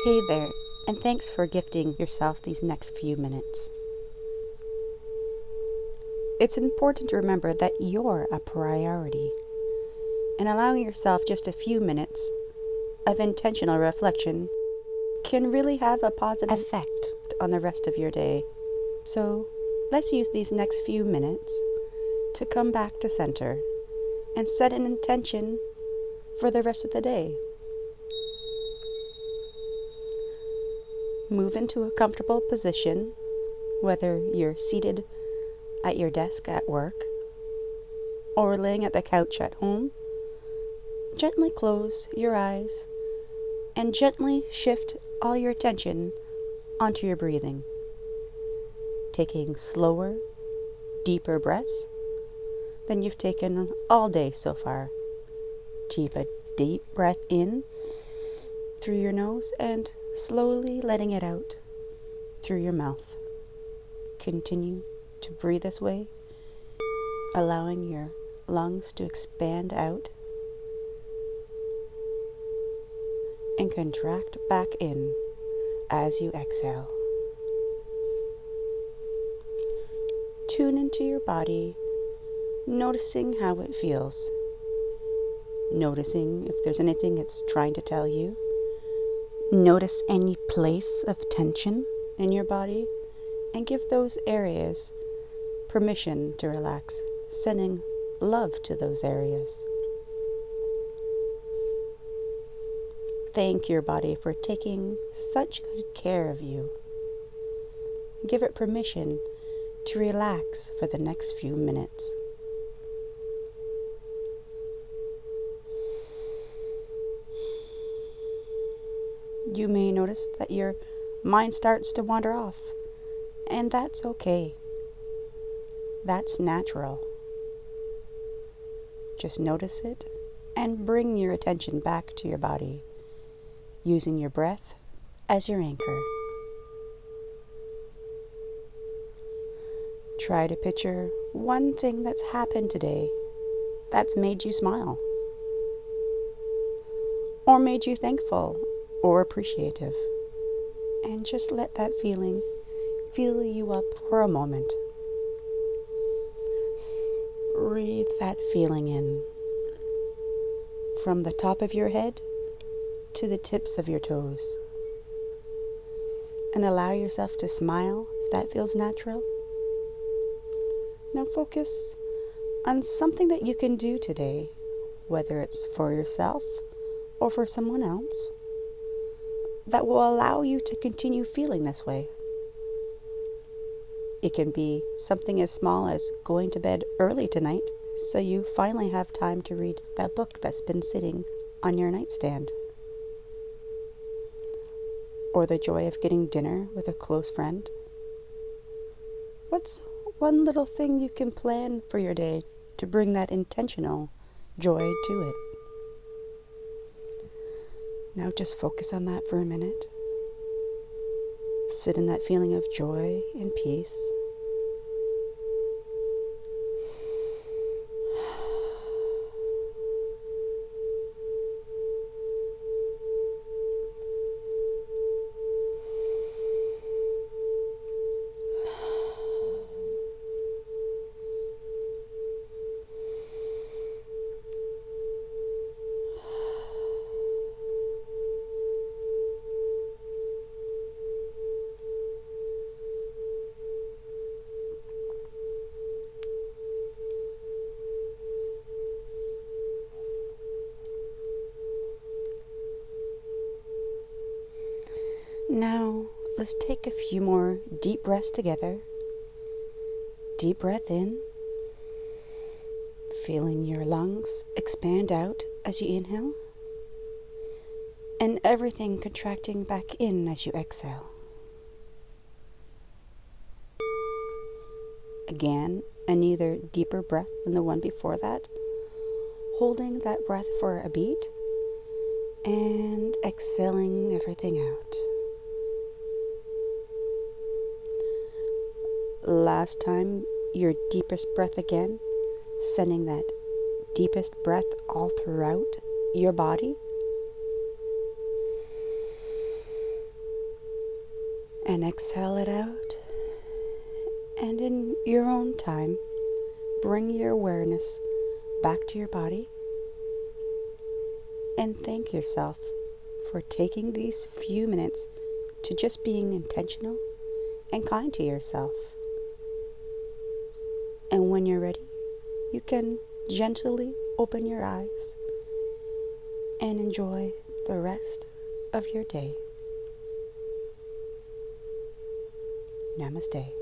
Hey there, and thanks for gifting yourself these next few minutes. It's important to remember that you're a priority, and allowing yourself just a few minutes of intentional reflection can really have a positive effect on the rest of your day. So, let's use these next few minutes to come back to center and set an intention for the rest of the day. Move into a comfortable position, whether you're seated at your desk at work or laying at the couch at home. Gently close your eyes and gently shift all your attention onto your breathing, taking slower, deeper breaths than you've taken all day so far. Keep a deep breath in through your nose and slowly letting it out through your mouth. Continue to breathe this way, allowing your lungs to expand out and contract back in as you exhale. Tune into your body, noticing how it feels. Noticing if there's anything it's trying to tell you. Notice any place of tension in your body and give those areas permission to relax, sending love to those areas. Thank your body for taking such good care of you. Give it permission to relax for the next few minutes. You may notice that your mind starts to wander off, and that's okay. That's natural. Just notice it and bring your attention back to your body, using your breath as your anchor. Try to picture one thing that's happened today that's made you smile, or made you thankful or appreciative, and just let that feeling fill you up for a moment. Breathe that feeling in from the top of your head to the tips of your toes, and allow yourself to smile if that feels natural. Now focus on something that you can do today, whether it's for yourself or for someone else, that will allow you to continue feeling this way. It can be something as small as going to bed early tonight so you finally have time to read that book that's been sitting on your nightstand. Or the joy of getting dinner with a close friend. What's one little thing you can plan for your day to bring that intentional joy to it? Now just focus on that for a minute. Sit in that feeling of joy and peace. Now, let's take a few more deep breaths together. Deep breath in, feeling your lungs expand out as you inhale, and everything contracting back in as you exhale. Again, another deeper breath than the one before that, holding that breath for a beat, and exhaling everything out. Last time, your deepest breath again, sending that deepest breath all throughout your body. And exhale it out. And in your own time, bring your awareness back to your body and thank yourself for taking these few minutes to just being intentional and kind to yourself. And when you're ready, you can gently open your eyes and enjoy the rest of your day. Namaste.